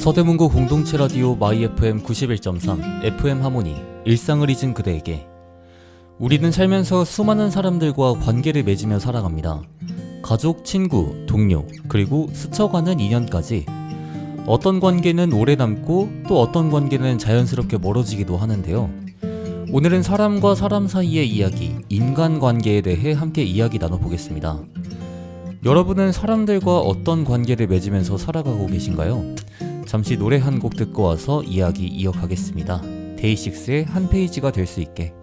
서대문구 공동체 라디오 마이 FM 91.3 FM 하모니 일상을 잊은 그대에게. 우리는 살면서 수많은 사람들과 관계를 맺으며 살아갑니다. 가족, 친구, 동료, 그리고 스쳐가는 인연까지. 어떤 관계는 오래 남고 또 어떤 관계는 자연스럽게 멀어지기도 하는데요. 오늘은 사람과 사람 사이의 이야기, 인간관계에 대해 함께 이야기 나눠보겠습니다. 여러분은 사람들과 어떤 관계를 맺으면서 살아가고 계신가요? 잠시 노래 한 곡 듣고 와서 이야기 이어가겠습니다. 데이식스의 한 페이지가 될 수 있게.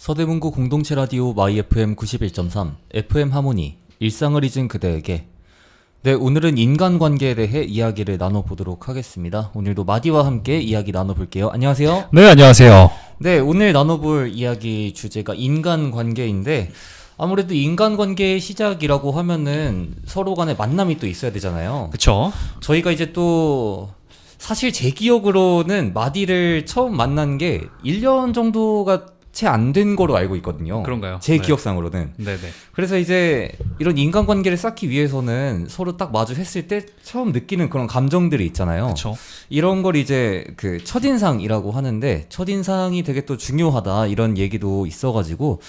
서대문구 공동체 라디오 마이 FM 91.3 FM 하모니 일상을 잊은 그대에게. 네, 오늘은 인간관계에 대해 이야기를 나눠보도록 하겠습니다. 오늘도 마디와 함께 이야기 나눠볼게요. 안녕하세요. 네, 안녕하세요. 네, 오늘 나눠볼 이야기 주제가 인간관계인데, 아무래도 인간관계의 시작이라고 하면은 서로 간에 만남이 또 있어야 되잖아요. 그쵸? 저희가 이제 또 사실 제 기억으로는 마디를 처음 만난 게 1년 정도가 채 안 된 거로 알고 있거든요. 그런가요? 제 네. 기억상으로는. 네네. 그래서 이제 이런 인간관계를 쌓기 위해서는 서로 딱 마주했을 때 처음 느끼는 그런 감정들이 있잖아요. 그렇죠. 이런 걸 이제 그 첫인상이라고 하는데 첫인상이 되게 또 중요하다 이런 얘기도 있어가지고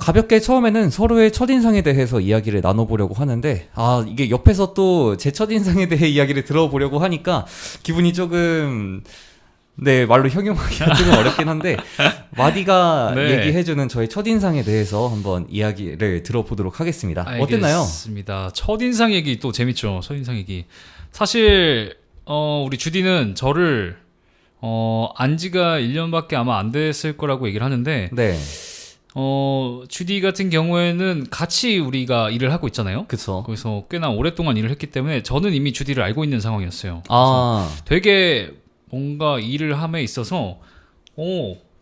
가볍게 처음에는 서로의 첫인상에 대해서 이야기를 나눠보려고 하는데 이게 옆에서 또 제 첫인상에 대해 이야기를 들어보려고 하니까 기분이 조금 말로 형용하기가 조금 어렵긴 한데 마디가 네. 얘기해주는 저의 첫인상에 대해서 한번 이야기를 들어보도록 하겠습니다. 어땠나요? 알겠습니다. 첫인상 얘기 또 재밌죠. 첫인상 얘기. 사실 우리 주디는 저를 안지가 1년밖에 아마 안 됐을 거라고 얘기를 하는데 네, 주디 같은 경우에는 같이 우리가 일을 하고 있잖아요. 그쵸. 그래서 꽤나 오랫동안 일을 했기 때문에 저는 이미 주디를 알고 있는 상황이었어요. 되게 뭔가 일을 함에 있어서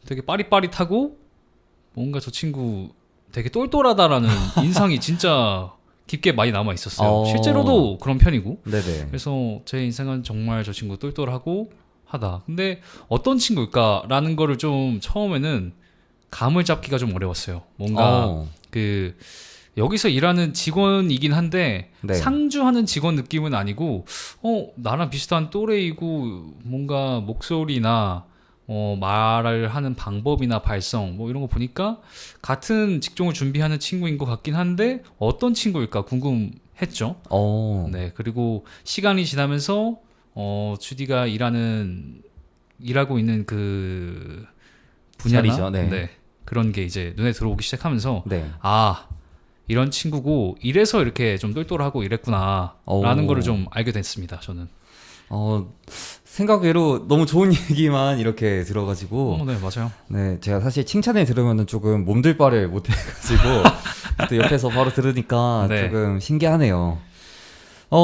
되게 빠릿빠릿하고 뭔가 저 친구 되게 똘똘하다라는 인상이 진짜 깊게 많이 남아 있었어요. 실제로도 그런 편이고. 네네. 그래서 제 인생은 정말 저 친구 똘똘하고 하다. 근데 어떤 친구일까라는 거를 좀 처음에는 감을 잡기가 좀 어려웠어요. 뭔가 그 여기서 일하는 직원이긴 한데 네. 상주하는 직원 느낌은 아니고 나랑 비슷한 또래이고 뭔가 목소리나 말을 하는 방법이나 발성 뭐 이런 거 보니까 같은 직종을 준비하는 친구인 것 같긴 한데 어떤 친구일까 궁금했죠. 네, 그리고 시간이 지나면서 주디가 일하고 있는 그 분야나 자리죠, 네. 그런 게 이제 눈에 들어오기 시작하면서 네. 이런 친구고 이래서 이렇게 좀 똘똘하고 이랬구나 라는 거를 좀 알게 됐습니다. 저는 생각외로 너무 좋은 얘기만 이렇게 들어가지고 네, 맞아요. 네, 제가 사실 칭찬을 들으면 조금 몸둘 바를 못해가지고 또 옆에서 바로 들으니까 네. 조금 신기하네요.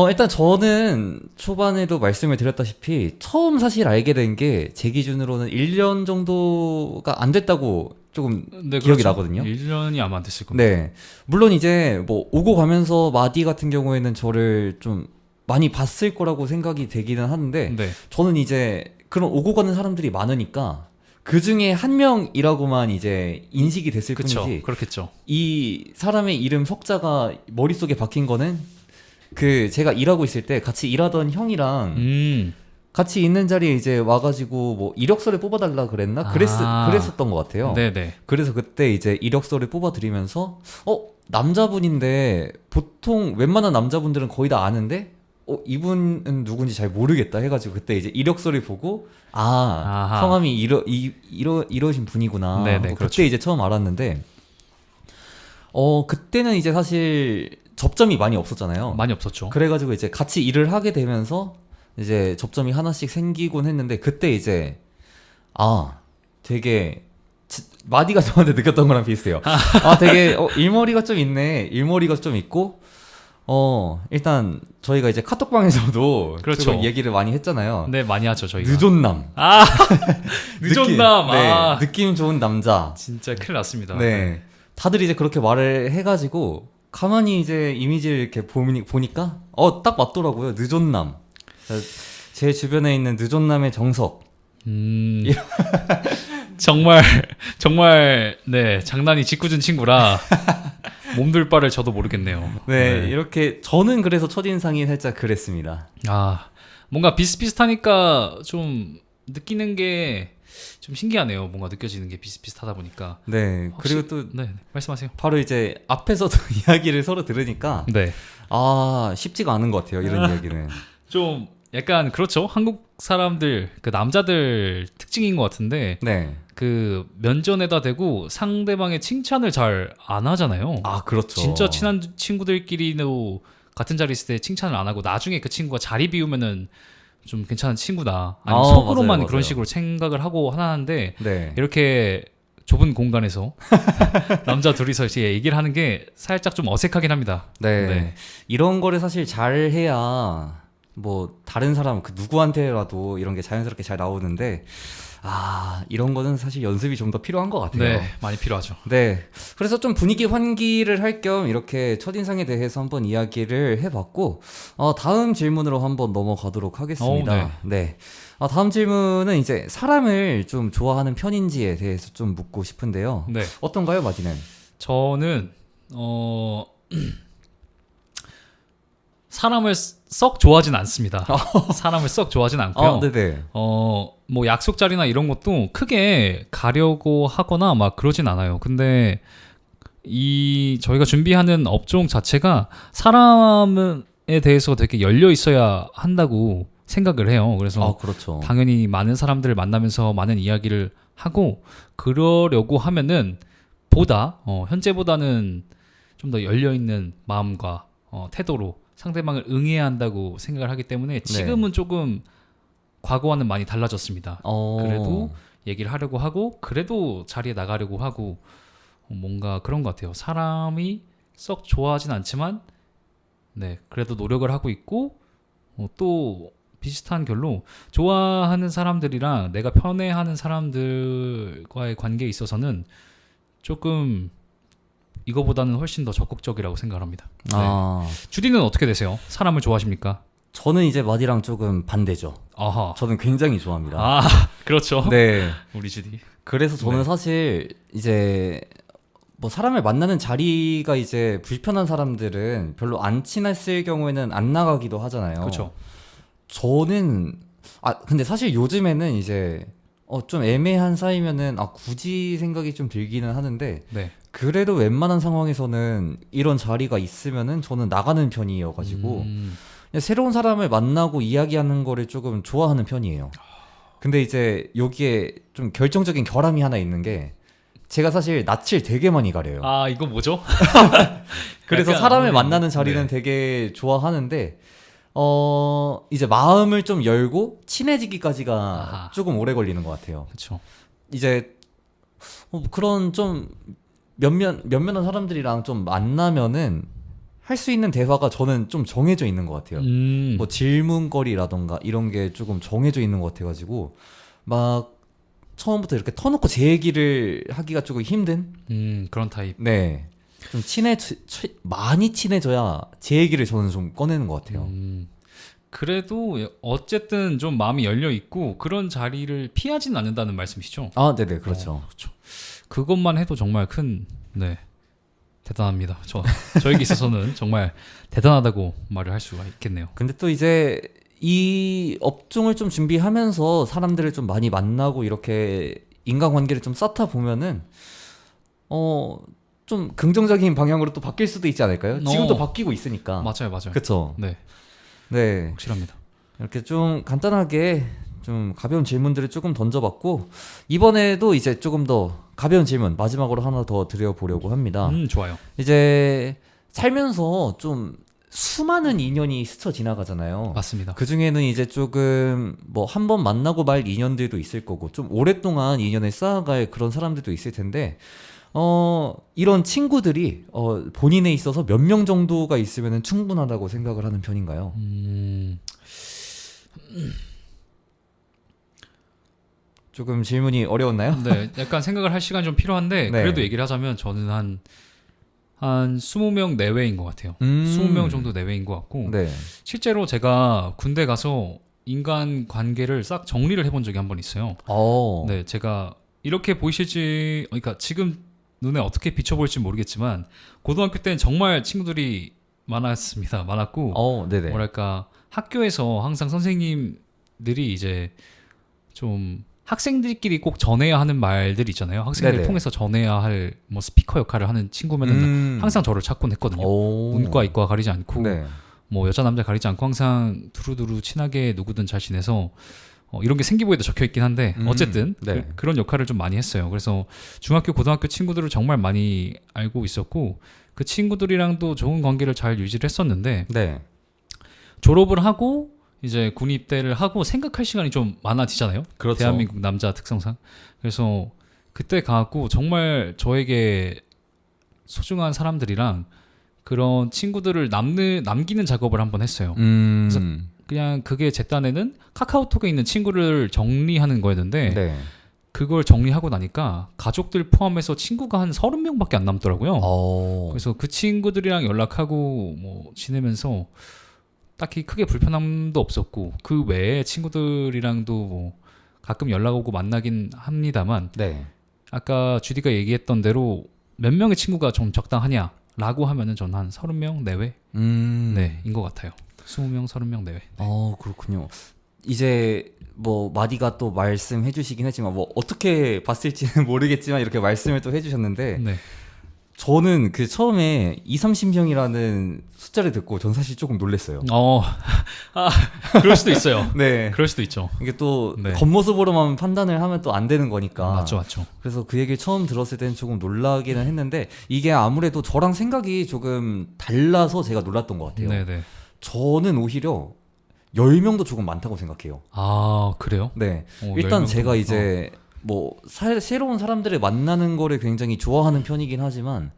일단 저는 초반에도 말씀을 드렸다시피 처음 사실 알게 된 게 제 기준으로는 1년 정도가 안 됐다고 조금 기억이 나거든요. 1년이 아마 안 됐을 겁니다. 네. 물론 이제 뭐 오고 가면서 마디 같은 경우에는 저를 좀 많이 봤을 거라고 생각이 되기는 하는데 네. 저는 이제 그런 오고 가는 사람들이 많으니까 그 중에 한 명이라고만 이제 인식이 됐을 그쵸, 뿐이지 그렇겠죠. 이 사람의 이름 석자가 머릿속에 박힌 거는 그 제가 일하고 있을 때 같이 일하던 형이랑 같이 있는 자리에 이제 와가지고 뭐 이력서를 뽑아달라 그랬나? 그랬었던 것 같아요. 네네. 그래서 그때 이제 이력서를 뽑아드리면서 남자분인데 보통 웬만한 남자분들은 거의 다 아는데 이분은 누군지 잘 모르겠다 해가지고 그때 이제 이력서를 보고 성함이 이러신 분이구나. 네네, 그때 그렇죠. 이제 처음 알았는데 그때는 이제 사실 접점이 많이 없었잖아요. 많이 없었죠. 그래가지고 이제 같이 일을 하게 되면서 이제 접점이 하나씩 생기곤 했는데 그때 이제 되게 마디가 저한테 느꼈던 거랑 비슷해요. 되게 일머리가 좀 있네. 일머리가 좀 있고 일단 저희가 이제 카톡방에서도 그렇죠. 조금 얘기를 많이 했잖아요. 네, 많이 하죠 저희가. 느존남. 느존남. 느낌 좋은 남자. 진짜 큰일 났습니다. 네. 다들 이제 그렇게 말을 해가지고 가만히 이제 이미지를 이렇게 보니까 딱 맞더라고요. 느존남. 제 주변에 있는 느존남의 정석. 정말 네, 장난이 짓궂은 친구라 몸둘 바를 저도 모르겠네요. 네, 이렇게 저는 그래서 첫인상이 살짝 그랬습니다. 뭔가 비슷비슷하니까 좀 느끼는 게 좀 신기하네요. 뭔가 느껴지는 게 비슷비슷하다 보니까. 네, 그리고 또 말씀하세요. 바로 이제 앞에서도 이야기를 서로 들으니까 네. 쉽지가 않은 것 같아요. 이런 이야기는. 좀 약간 그렇죠. 한국 사람들 그 남자들 특징인 것 같은데 네. 그 면전에다 대고 상대방의 칭찬을 잘 안 하잖아요. 그렇죠. 진짜 친한 친구들끼리도 같은 자리 있을 때 칭찬을 안 하고 나중에 그 친구가 자리 비우면은 좀 괜찮은 친구다. 아니면 속으로만 맞아요. 그런 식으로 생각을 하고 하는데 네. 이렇게 좁은 공간에서 남자 둘이서 이제 얘기를 하는 게 살짝 좀 어색하긴 합니다. 네. 이런 거를 사실 잘 해야 뭐 다른 사람 그 누구한테라도 이런 게 자연스럽게 잘 나오는데 이런 거는 사실 연습이 좀 더 필요한 것 같아요. 네, 많이 필요하죠. 네. 그래서 좀 분위기 환기를 할 겸 이렇게 첫인상에 대해서 한번 이야기를 해봤고, 다음 질문으로 한번 넘어가도록 하겠습니다. 네. 다음 질문은 이제 사람을 좀 좋아하는 편인지에 대해서 좀 묻고 싶은데요. 네. 어떤가요, 마디는? 저는 사람을 썩 좋아하진 않습니다. 사람을 썩 좋아하진 않고요. 네네. 뭐 약속 자리나 이런 것도 크게 가려고 하거나 막 그러진 않아요. 근데 저희가 준비하는 업종 자체가 사람에 대해서 되게 열려 있어야 한다고 생각을 해요. 그래서 그렇죠. 당연히 많은 사람들을 만나면서 많은 이야기를 하고 그러려고 하면은 현재보다는 좀 더 열려 있는 마음과 태도로 상대방을 응해야 한다고 생각을 하기 때문에 지금은 조금 과거와는 많이 달라졌습니다. 그래도 얘기를 하려고 하고 그래도 자리에 나가려고 하고 뭔가 그런 것 같아요. 사람이 썩 좋아하진 않지만 그래도 노력을 하고 있고 또 비슷한 결로 좋아하는 사람들이랑 내가 편애하는 사람들과의 관계에 있어서는 조금 이거보다는 훨씬 더 적극적이라고 생각합니다. 주디는 어떻게 되세요? 사람을 좋아하십니까? 저는 이제 마디랑 조금 반대죠. 아하. 저는 굉장히 좋아합니다. 그렇죠. 네. 우리 주디. 그래서 저는 사실 이제 뭐 사람을 만나는 자리가 이제 불편한 사람들은 별로 안 친했을 경우에는 안 나가기도 하잖아요. 그렇죠. 저는 근데 사실 요즘에는 이제 좀 애매한 사이면은 굳이 생각이 좀 들기는 하는데 그래도 웬만한 상황에서는 이런 자리가 있으면은 저는 나가는 편이어가지고 그냥 새로운 사람을 만나고 이야기하는 거를 조금 좋아하는 편이에요. 근데 이제 여기에 좀 결정적인 결함이 하나 있는 게 제가 사실 낯을 되게 많이 가려요. 이거 뭐죠? 그래서 사람을 만나는 자리는 되게 좋아하는데 이제 마음을 좀 열고 친해지기까지가 조금 오래 걸리는 것 같아요. 그렇죠. 이제 그런 좀 면면한 사람들이랑 좀 만나면은 할 수 있는 대화가 저는 좀 정해져 있는 것 같아요. 뭐 질문거리라던가 이런 게 조금 정해져 있는 것 같아가지고 막 처음부터 이렇게 터놓고 제 얘기를 하기가 조금 힘든 그런 타입. 네. 좀 많이 친해져야 제 얘기를 저는 좀 꺼내는 것 같아요. 그래도 어쨌든 좀 마음이 열려 있고 그런 자리를 피하진 않는다는 말씀이시죠? 네네, 그렇죠. 그렇죠. 그것만 해도 정말 큰 대단합니다. 저에게 있어서는 정말 대단하다고 말을 할 수가 있겠네요. 근데 또 이제 이 업종을 좀 준비하면서 사람들을 좀 많이 만나고 이렇게 인간관계를 좀 쌓다 보면은 좀 긍정적인 방향으로 또 바뀔 수도 있지 않을까요? 지금도 바뀌고 있으니까. 맞아요. 그렇죠. 네, 확실합니다. 이렇게 좀 간단하게 좀 가벼운 질문들을 조금 던져봤고 이번에도 이제 조금 더 가벼운 질문 마지막으로 하나 더 드려보려고 합니다. 좋아요. 이제 살면서 좀 수많은 인연이 스쳐 지나가잖아요. 맞습니다. 그 중에는 이제 조금 뭐 한 번 만나고 말 인연들도 있을 거고 좀 오랫동안 인연을 쌓아갈 그런 사람들도 있을 텐데 이런 친구들이 본인에 있어서 몇 명 정도가 있으면 충분하다고 생각을 하는 편인가요? 조금 질문이 어려웠나요? 네, 약간 생각을 할 시간이 좀 필요한데 그래도 얘기를 하자면 저는 한 20명 내외인 것 같아요. 20명 정도 내외인 것 같고 실제로 제가 군대 가서 인간 관계를 싹 정리를 해본 적이 한 번 있어요. 네, 제가 이렇게 보이실지 그러니까 지금 눈에 어떻게 비춰볼지 모르겠지만 고등학교 때는 정말 친구들이 많았고 뭐랄까 학교에서 항상 선생님들이 이제 좀 학생들끼리 꼭 전해야 하는 말들 있잖아요. 학생들 통해서 전해야 할 뭐 스피커 역할을 하는 친구면은 항상 저를 찾곤 했거든요. 문과 이과 가리지 않고 뭐 여자 남자 가리지 않고 항상 두루두루 친하게 누구든 잘 지내서 이런 게 생기부에도 적혀 있긴 한데 어쨌든 그런 역할을 좀 많이 했어요. 그래서 중학교 고등학교 친구들을 정말 많이 알고 있었고 그 친구들이랑도 좋은 관계를 잘 유지를 했었는데 졸업을 하고 이제 군 입대를 하고 생각할 시간이 좀 많아지잖아요. 그렇죠. 대한민국 남자 특성상. 그래서 그때 가고 정말 저에게 소중한 사람들이랑 그런 친구들을 남기는 작업을 한번 했어요. 그래서 그냥 그게 제 딴에는 카카오톡에 있는 친구를 정리하는 거였는데 그걸 정리하고 나니까 가족들 포함해서 친구가 한 30명밖에 안 남더라고요. 그래서 그 친구들이랑 연락하고 뭐 지내면서 딱히 크게 불편함도 없었고 그 외에 친구들이랑도 뭐 가끔 연락 오고 만나긴 합니다만 네. 아까 주디가 얘기했던 대로 몇 명의 친구가 좀 적당하냐라고 하면은 저는 한 30명 내외 네인 것 같아요. 20명, 30명 내외. 그렇군요. 이제 뭐 마디가 또 말씀해 주시긴 했지만 뭐 어떻게 봤을지는 모르겠지만 이렇게 말씀을 또 해주셨는데 네. 저는 그 처음에 30명이라는 숫자를 듣고 전 사실 조금 놀랐어요. 그럴 수도 있어요. 네. 그럴 수도 있죠. 이게 또 네. 겉모습으로만 판단을 하면 또 안 되는 거니까. 맞죠. 그래서 그 얘기를 처음 들었을 때는 조금 놀라기는 했는데 이게 아무래도 저랑 생각이 조금 달라서 제가 놀랐던 것 같아요. 네네. 저는 오히려 10명도 조금 많다고 생각해요. 아, 그래요? 네. 오, 일단 10명 제가 정도. 이제 뭐 새로운 사람들을 만나는 거를 굉장히 좋아하는 편이긴 하지만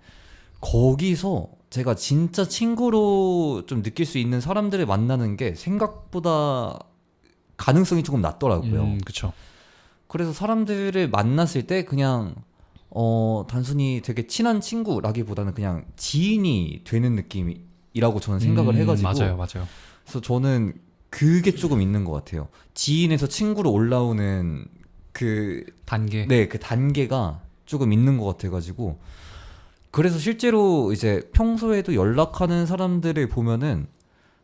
거기서 제가 진짜 친구로 좀 느낄 수 있는 사람들을 만나는 게 생각보다 가능성이 조금 낮더라고요. 그쵸. 그래서 사람들을 만났을 때 그냥 단순히 되게 친한 친구라기보다는 그냥 지인이 되는 느낌이라고 저는 생각을 해가지고 맞아요. 그래서 저는 그게 조금 있는 것 같아요. 지인에서 친구로 올라오는 그 단계. 네, 그 단계가 조금 있는 것 같아가지고 그래서 실제로 이제 평소에도 연락하는 사람들을 보면은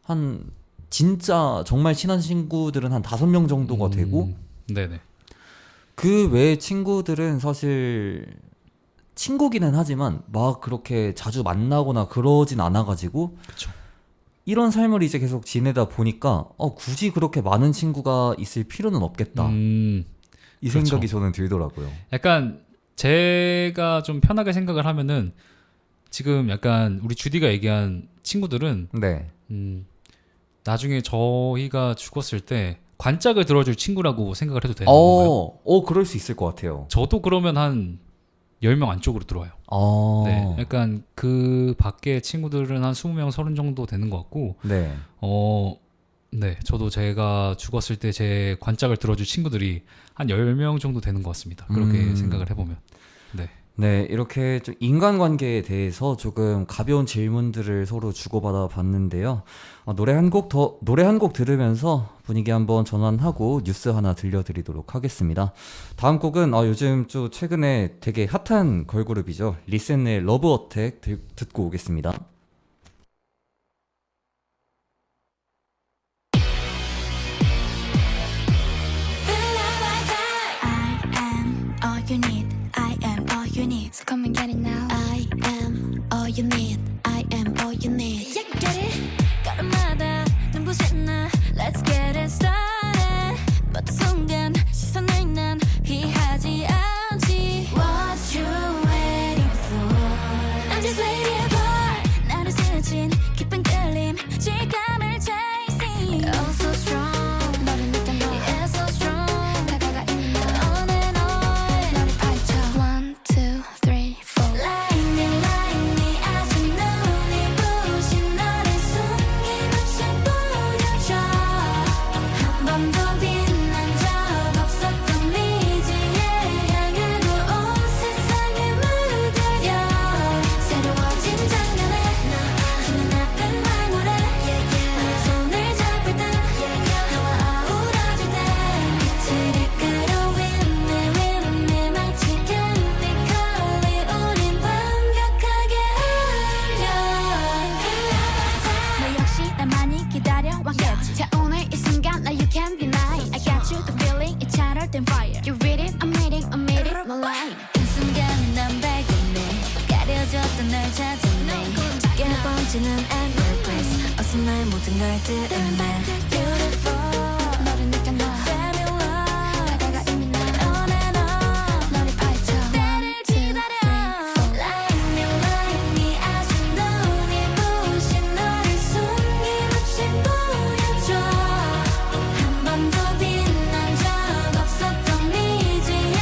한 진짜 정말 친한 친구들은 한 5명 정도가 되고 네네. 그 외의 친구들은 사실 친구기는 하지만 막 그렇게 자주 만나거나 그러진 않아가지고 그쵸. 이런 삶을 이제 계속 지내다 보니까 굳이 그렇게 많은 친구가 있을 필요는 없겠다 이 그렇죠. 생각이 저는 들더라고요. 약간 제가 좀 편하게 생각을 하면은 지금 약간 우리 주디가 얘기한 친구들은 네. 나중에 저희가 죽었을 때 관짝을 들어줄 친구라고 생각을 해도 되는 건가요? 그럴 수 있을 것 같아요. 저도 그러면 한 10명 안쪽으로 들어와요. 네, 약간 그 밖에 친구들은 한 20명, 30 정도 되는 것 같고 네. 네, 저도 제가 죽었을 때 제 관짝을 들어줄 친구들이 한 10명 정도 되는 것 같습니다. 그렇게 생각을 해보면. 네. 네, 이렇게 좀 인간관계에 대해서 조금 가벼운 질문들을 서로 주고받아 봤는데요. 노래 한 곡 들으면서 분위기 한번 전환하고 뉴스 하나 들려드리도록 하겠습니다. 다음 곡은 요즘 좀 최근에 되게 핫한 걸그룹이죠. 리센의 러브 어택 듣고 오겠습니다. You need, I am all you need. So come and get it now. I am all you need. I am all you need. Yeah, get it? 걸음마다 눈부신 나. Let's get it started. 모든 순간 시선을 난 피하지 않지. What you waiting for? I'm just waiting for. 나를 스친 깊은 끌림, 질감을 chasing. Oh so strong. 너를 느껴 너. Yeah, so strong. 다가가 있는 너. On and on. 너를 파헤쳐. 1, 2, 3, 4. Like me 아직 눈이 부신 너를 숨김없이 보여줘. 한 번도 빛난 적 없었던 미지의 향으로 온 세상을 물들여. 새로워진 장면에 너 눈앞은 황홀해. 너의 손을 잡을 때 너와 아우러질 때 빛을 이끌어 윈내 마치 chemically 우린 완벽하게 흘려. 너 역시 날 많이 기다려왔겠지. 자 오늘 이 순간 나 you can't deny. I got you the feeling it's hotter than fire. You read it I'm reading my line. 이 순간에 난 발견해 가려졌던 날 찾아내. 짙게 번지는 endless 어서 나의 모든 걸 드러내. Beautiful 너를 느껴 너 Fabulous 다가가 이미 난 on and on 너를 파헤쳐. 나를 기다려. Like me 아직 눈이 부신 너를 숨김없이 보여줘. 한 번도 빛난 적 없었던 미지의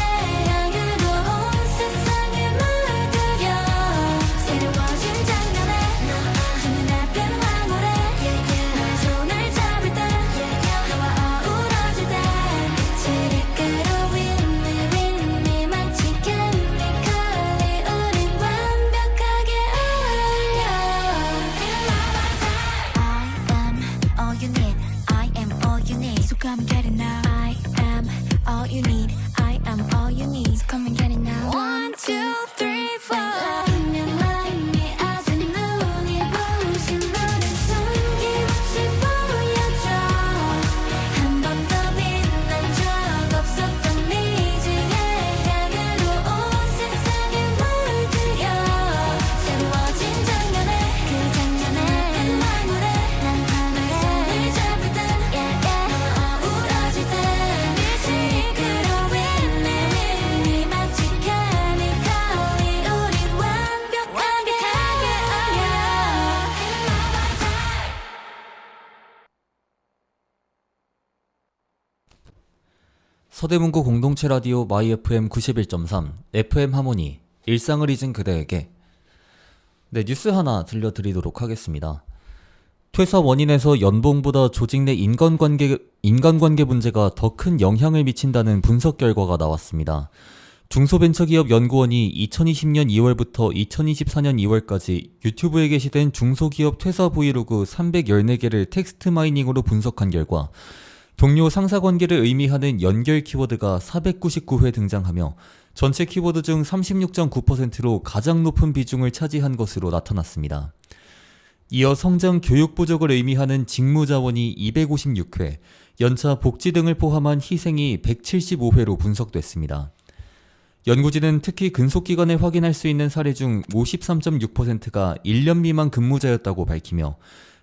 향으로 온 세상을 물들여. 새로워진 장면에 너 눈앞은 황홀해. 너의 손을 잡을 때 서대문구 공동체 라디오 마이 FM 91.3 FM 하모니 일상을 잊은 그대에게. 네, 뉴스 하나 들려드리도록 하겠습니다. 퇴사 원인에서 연봉보다 조직 내 인간관계 문제가 더 큰 영향을 미친다는 분석 결과가 나왔습니다. 중소벤처기업연구원이 2020년 2월부터 2024년 2월까지 유튜브에 게시된 중소기업 퇴사 브이로그 314개를 텍스트 마이닝으로 분석한 결과 동료 상사 관계를 의미하는 연결 키워드가 499회 등장하며 전체 키워드 중 36.9%로 가장 높은 비중을 차지한 것으로 나타났습니다. 이어 성장 교육 부족을 의미하는 직무자원이 256회, 연차 복지 등을 포함한 희생이 175회로 분석됐습니다. 연구진은 특히 근속기간에 확인할 수 있는 사례 중 53.6%가 1년 미만 근무자였다고 밝히며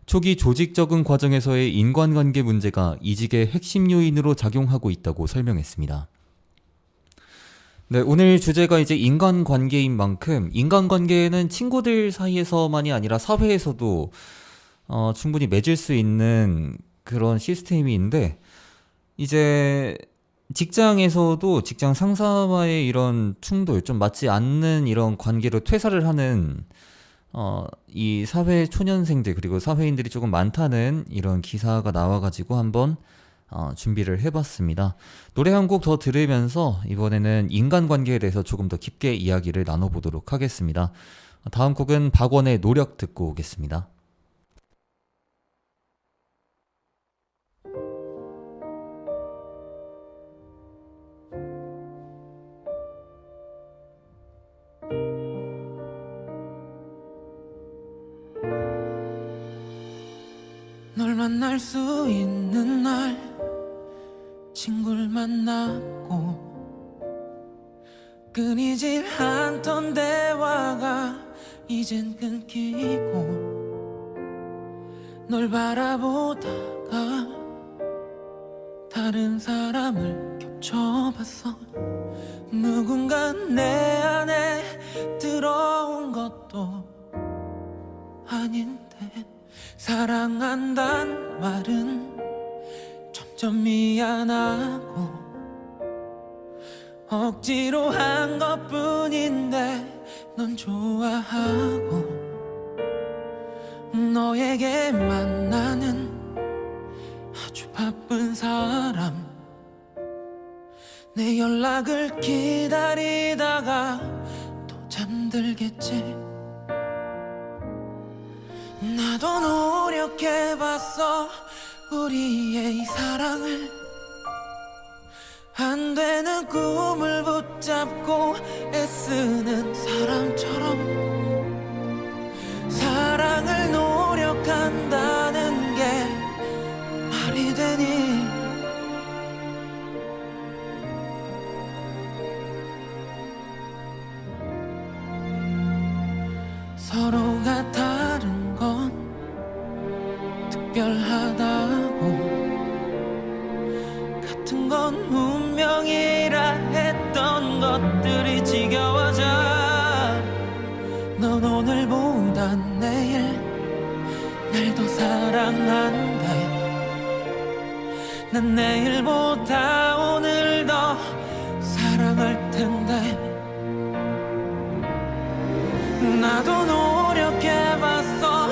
초기 조직 적응 과정에서의 인간관계 문제가 이직의 핵심 요인으로 작용하고 있다고 설명했습니다. 네, 오늘 주제가 이제 인간관계인 만큼 인간관계는 친구들 사이에서만이 아니라 사회에서도 충분히 맺을 수 있는 그런 시스템인데, 이제 직장에서도 직장 상사와의 이런 충돌, 좀 맞지 않는 이런 관계로 퇴사를 하는 이 사회 초년생들 그리고 사회인들이 조금 많다는 이런 기사가 나와가지고 한번 준비를 해봤습니다. 노래 한 곡 더 들으면서 이번에는 인간관계에 대해서 조금 더 깊게 이야기를 나눠보도록 하겠습니다. 다음 곡은 박원의 노력 듣고 오겠습니다. 널 만날 수 있는 날 친구를 만났고 끊이질 않던 대화가 이젠 끊기고 널 바라보다가 다른 사람을 겹쳐봤어. 누군가 내 안에 들어온 것도 아닌데 사랑한단 말은 점점 미안하고 억지로 한 것뿐인데 넌 좋아하고 너에게 만나는 아주 바쁜 사람 내 연락을 기다리다가 또 잠들겠지. 나도 노력해봤어 우리의 이 사랑을 안 되는 꿈을 붙잡고 애쓰는 사람처럼 사랑을 노력한다는 게 말이 되니. 서로가 다른 건 특별하다고 같은 건 운명이라 했던 것들이 지겨워져. 넌 오늘보다 내일 날 더 사랑한대. 난 내일보다 오늘 더 사랑할 텐데. 나도 노력해봤어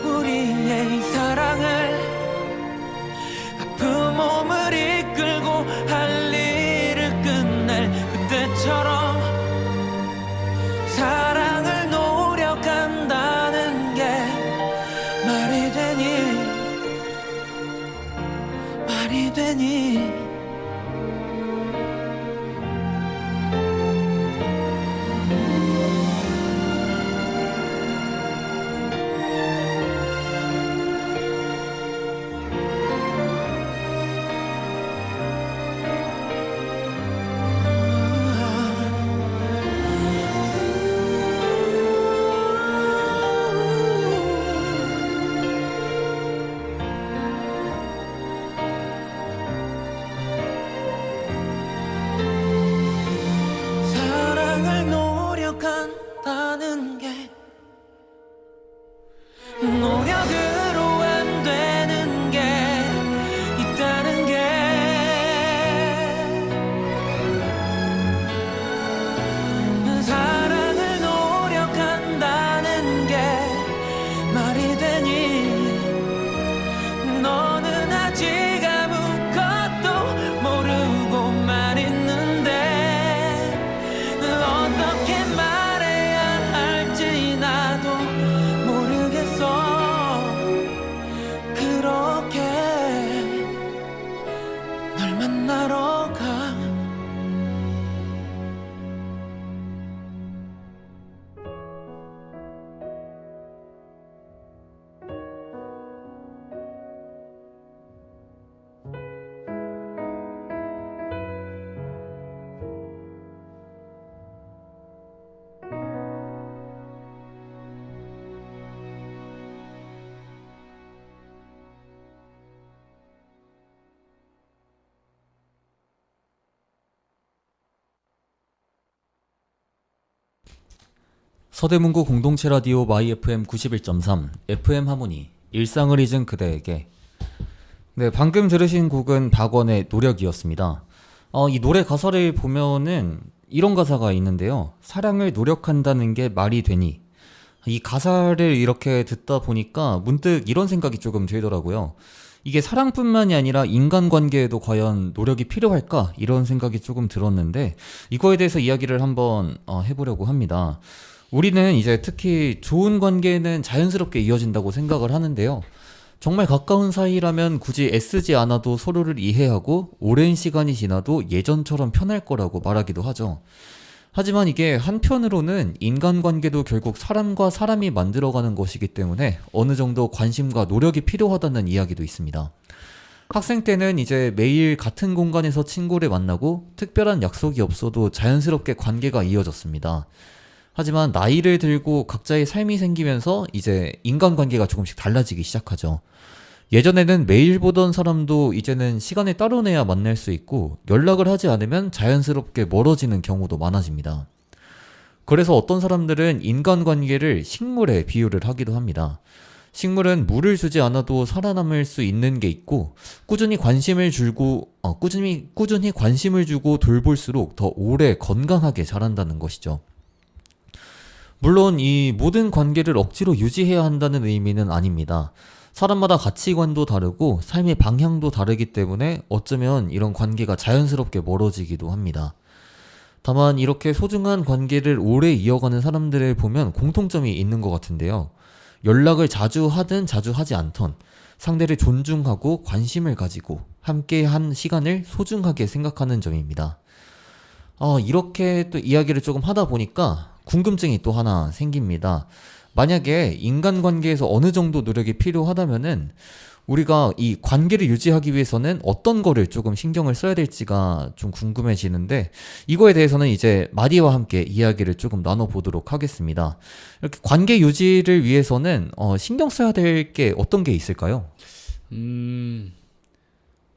우리의 이 사랑을 아픈 몸을 이끌고 할 일을 끝낼 그때처럼 사랑을 노력한다는 게 말이 되니 말이 되니. 서대문구 공동체 라디오 마이 FM 91.3 FM 하모니 일상을 잊은 그대에게. 네, 방금 들으신 곡은 박원의 노력이었습니다. 이 노래 가사를 보면은 이런 가사가 있는데요. 사랑을 노력한다는 게 말이 되니. 이 가사를 이렇게 듣다 보니까 문득 이런 생각이 조금 들더라고요. 이게 사랑뿐만이 아니라 인간관계에도 과연 노력이 필요할까? 이런 생각이 조금 들었는데 이거에 대해서 이야기를 한번 해보려고 합니다. 우리는 이제 특히 좋은 관계는 자연스럽게 이어진다고 생각을 하는데요. 정말 가까운 사이라면 굳이 애쓰지 않아도 서로를 이해하고 오랜 시간이 지나도 예전처럼 편할 거라고 말하기도 하죠. 하지만 이게 한편으로는 인간관계도 결국 사람과 사람이 만들어가는 것이기 때문에 어느 정도 관심과 노력이 필요하다는 이야기도 있습니다. 학생 때는 이제 매일 같은 공간에서 친구를 만나고 특별한 약속이 없어도 자연스럽게 관계가 이어졌습니다. 하지만 나이를 들고 각자의 삶이 생기면서 이제 인간관계가 조금씩 달라지기 시작하죠. 예전에는 매일 보던 사람도 이제는 시간을 따로 내야 만날 수 있고 연락을 하지 않으면 자연스럽게 멀어지는 경우도 많아집니다. 그래서 어떤 사람들은 인간관계를 식물에 비유를 하기도 합니다. 식물은 물을 주지 않아도 살아남을 수 있는 게 있고 꾸준히 관심을 주고 돌볼수록 더 오래 건강하게 자란다는 것이죠. 물론 이 모든 관계를 억지로 유지해야 한다는 의미는 아닙니다. 사람마다 가치관도 다르고 삶의 방향도 다르기 때문에 어쩌면 이런 관계가 자연스럽게 멀어지기도 합니다. 다만 이렇게 소중한 관계를 오래 이어가는 사람들을 보면 공통점이 있는 것 같은데요. 연락을 자주 하든 자주 하지 않던 상대를 존중하고 관심을 가지고 함께 한 시간을 소중하게 생각하는 점입니다. 이렇게 또 이야기를 조금 하다 보니까 궁금증이 또 하나 생깁니다. 만약에 인간관계에서 어느 정도 노력이 필요하다면은 우리가 이 관계를 유지하기 위해서는 어떤 거를 조금 신경을 써야 될지가 좀 궁금해지는데 이거에 대해서는 이제 마디와 함께 이야기를 조금 나눠보도록 하겠습니다. 이렇게 관계 유지를 위해서는 신경 써야 될 게 어떤 게 있을까요?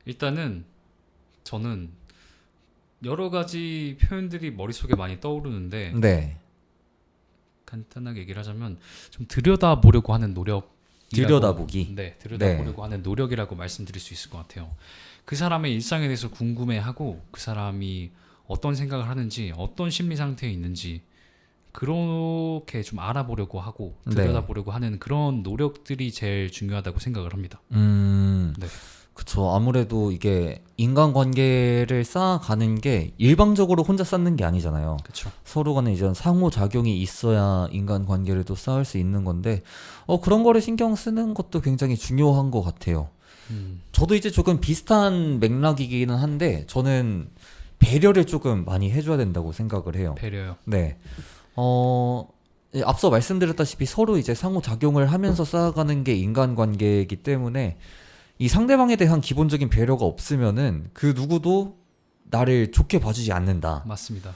일단은 저는 여러 가지 표현들이 머릿속에 많이 떠오르는데 네. 간단하게 얘기를 하자면 좀 들여다보려고 하는 노력. 들여다보기. 네, 들여다보려고 하는 노력이라고 말씀드릴 수 있을 것 같아요. 그 사람의 일상에 대해서 궁금해하고 그 사람이 어떤 생각을 하는지, 어떤 심리 상태에 있는지 그렇게 좀 알아보려고 하고 들여다보려고 하는 그런 노력들이 제일 중요하다고 생각을 합니다. 네. 그쵸. 아무래도 이게 인간관계를 쌓아가는 게 일방적으로 혼자 쌓는 게 아니잖아요. 그렇죠. 서로 간에 이제 상호작용이 있어야 인간관계를 또 쌓을 수 있는 건데 그런 거를 신경 쓰는 것도 굉장히 중요한 것 같아요. 저도 이제 조금 비슷한 맥락이기는 한데 저는 배려를 조금 많이 해줘야 된다고 생각을 해요. 배려요. 네. 앞서 말씀드렸다시피 서로 이제 상호작용을 하면서 쌓아가는 게 인간관계이기 때문에 이 상대방에 대한 기본적인 배려가 없으면은 그 누구도 나를 좋게 봐주지 않는다. 맞습니다.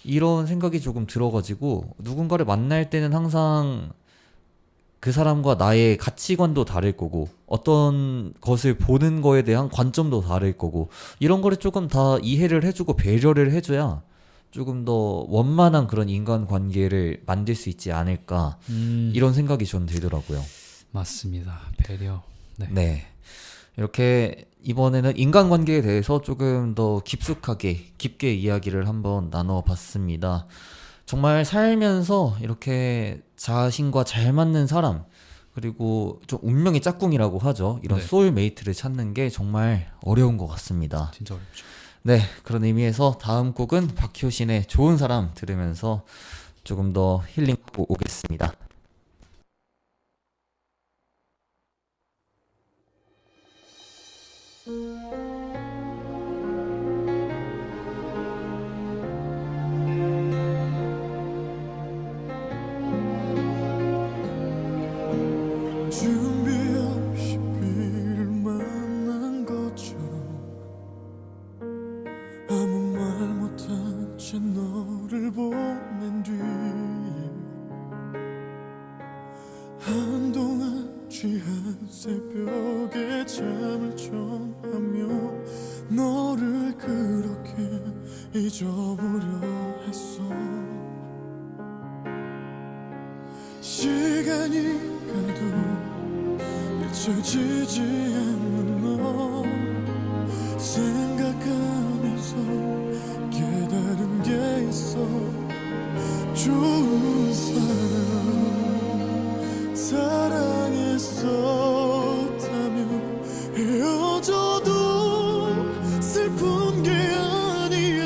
이런 생각이 조금 들어가지고 누군가를 만날 때는 항상 그 사람과 나의 가치관도 다를 거고 어떤 것을 보는 거에 대한 관점도 다를 거고 이런 거를 조금 다 이해를 해주고 배려를 해줘야 조금 더 원만한 그런 인간관계를 만들 수 있지 않을까 이런 생각이 전 들더라고요. 맞습니다. 배려. 네. 이렇게 이번에는 인간관계에 대해서 조금 더 깊게 이야기를 한번 나눠봤습니다. 정말 살면서 이렇게 자신과 잘 맞는 사람, 그리고 좀 운명의 짝꿍이라고 하죠. 이런 네. 소울메이트를 찾는 게 정말 어려운 것 같습니다. 진짜 어렵죠. 네, 그런 의미에서 다음 곡은 박효신의 좋은 사람 들으면서 조금 더 힐링하고 오겠습니다. 준비 없이 비를 만난 것처럼 아무 말 못한 채 너를 보낸 뒤 한동안 취한 새벽에 잠을 청하며 너를 그렇게 잊어보려 했어. 시간이 가도 잊혀지지 않는 너 생각하면서 깨달은 게 있어. 좋은 사랑 사랑했었다면 헤어져도 슬픈 게 아니야.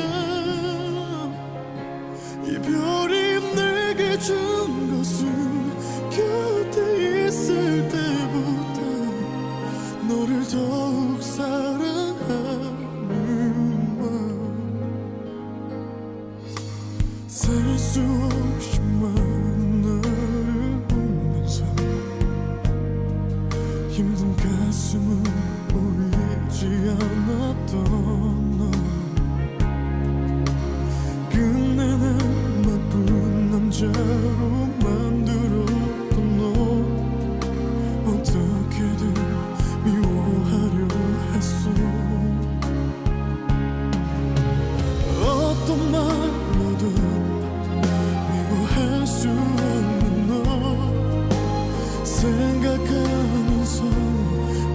이별이 내게 준 것은 곁에 있을 때보다 너를 더욱 사랑하는 맘. 살 수 없이 많은 너를 보면서 힘든 가슴을 보이지 않았던 너 끝내 날 나쁜 남자로 만들었던 너 어떻게든 미워하려 했어. 어떤 말로도 미워할 수 없는 너 생각하면서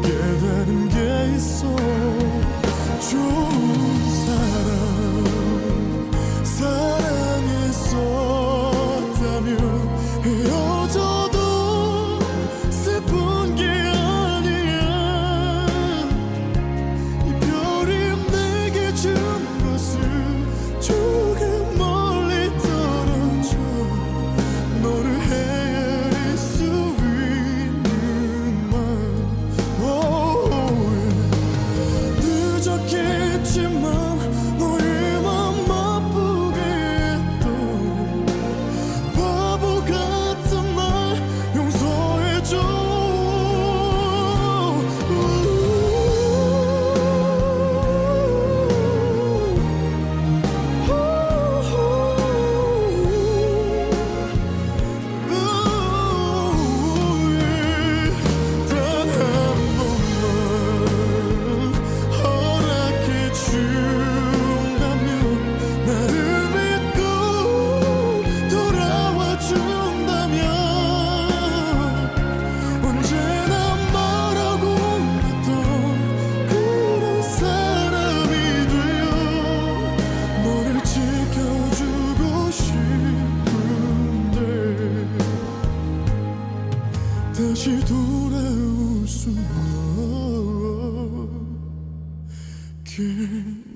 깨달은 게 있어. 좋은 사랑했었다면 헤어져도 슬픈 게 아니야. 이별이 내게 준 것을 조금 멀리 떨어져 너를 헤아릴 수 있는 맘. 늦었겠지만 너의 맘 아프게 했던 바보 같은 날 용서해줘. 단 한 번만 허락해 준다면 나를 믿고 돌아와 준다면 언제나 말하고 있던 그런 사람이 되어 너를 지켜주고 싶은데 다시 돌아올 수 없겠니.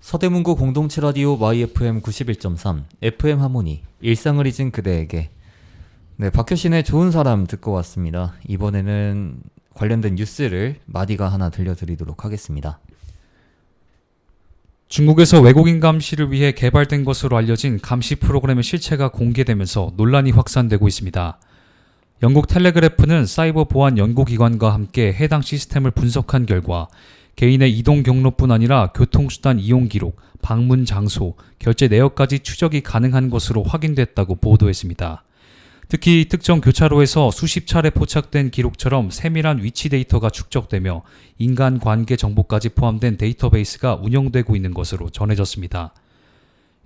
서대문구 공동체 라디오 YFM 91.3 FM 하모니 일상을 잊은 그대에게. 네, 박효신의 좋은 사람 듣고 왔습니다. 이번에는 관련된 뉴스를 마디가 하나 들려드리도록 하겠습니다. 중국에서 외국인 감시를 위해 개발된 것으로 알려진 감시 프로그램의 실체가 공개되면서 논란이 확산되고 있습니다. 영국 텔레그래프는 사이버 보안 연구기관과 함께 해당 시스템을 분석한 결과 개인의 이동 경로뿐 아니라 교통수단 이용 기록, 방문 장소, 결제 내역까지 추적이 가능한 것으로 확인됐다고 보도했습니다. 특히 특정 교차로에서 수십 차례 포착된 기록처럼 세밀한 위치 데이터가 축적되며 인간관계 정보까지 포함된 데이터베이스가 운영되고 있는 것으로 전해졌습니다.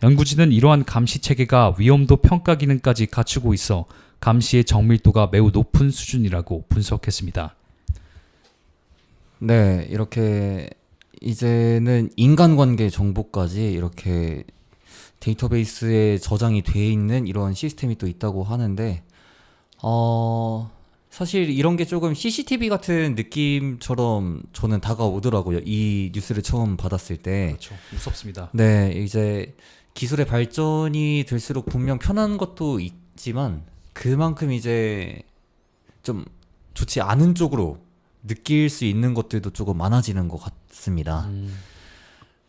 연구진은 이러한 감시 체계가 위험도 평가 기능까지 갖추고 있어 감시의 정밀도가 매우 높은 수준이라고 분석했습니다. 네, 이렇게 이제는 인간관계 정보까지 이렇게 데이터베이스에 저장이 돼 있는 이런 시스템이 또 있다고 하는데, 사실 이런 게 조금 CCTV 같은 느낌처럼 저는 다가오더라고요. 이 뉴스를 처음 받았을 때. 그렇죠. 무섭습니다. 네, 이제 기술의 발전이 될수록 분명 편한 것도 있지만 그만큼 이제 좀 좋지 않은 쪽으로 느낄 수 있는 것들도 조금 많아지는 것 같습니다.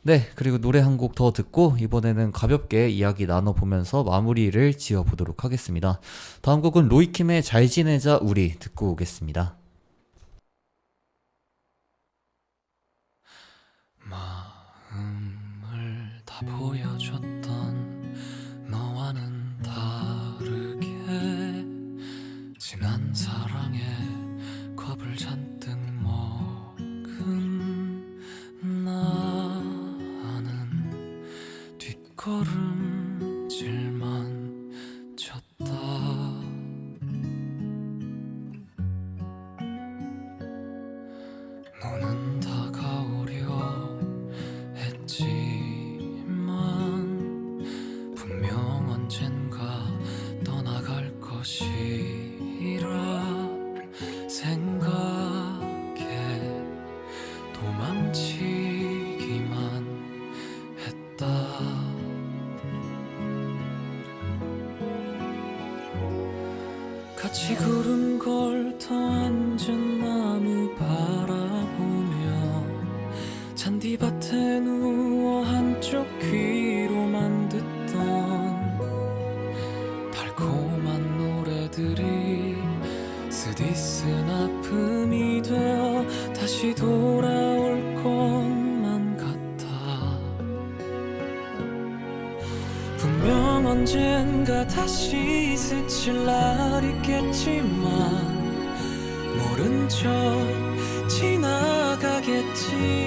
네, 그리고 노래 한 곡 더 듣고 이번에는 가볍게 이야기 나눠보면서 마무리를 지어보도록 하겠습니다. 다음 곡은 로이킴의 잘 지내자 우리 듣고 오겠습니다. 마음을 다 다 보여줬던 너와는 다르게 지난 사랑에 겁을 잔뜩 먹은 나는 뒷걸음질만 쳤다. 너는 다가오려 했지만 분명 언젠가 떠나갈 것이라 생각해 도망치기만 했다. 같이 구름 걸터 앉은 나무 바라보며 잔디밭에 누워 한쪽 귀로만 듣던 달콤한 노래들이 쓰디쓴 아픔이 되어 다시 돌아올 것만 같아. 분명 언젠가 다시 스칠 날 있겠지만 모른 척 지나가겠지.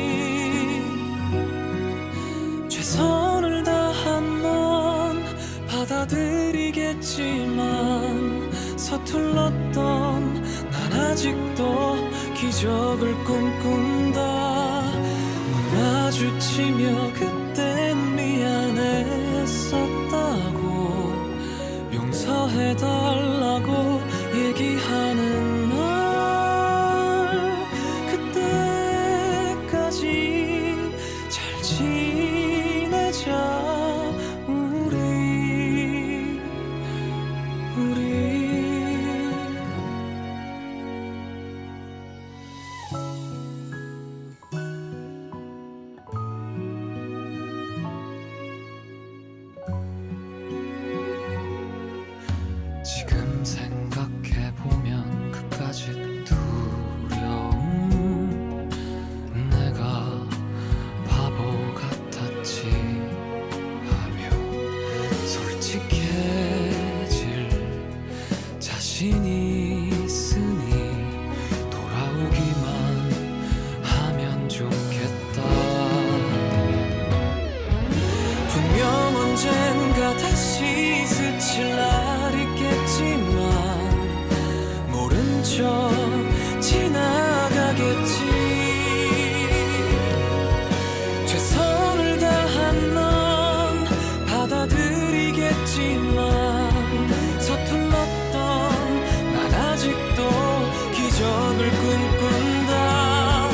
최선을 다한 넌 받아들이겠지만 서툴렀던 난 아직도 기적을 꿈꾼다. 눈 마주치며 그땐 미안했었다고 용서해달라고 얘기하는 날 그때까지 잘 지내자. 지금 생각해보면 그까짓 두려움 내가 바보 같았지 하며 솔직해질 자신이 있으니 돌아오기만 하면 좋겠다. 분명 언젠가 다시 스칠 날 있겠지만 모른 척 지나가겠지. 최선을 다한 넌 받아들이겠지만 서툴렀던 난 아직도 기적을 꿈꾼다.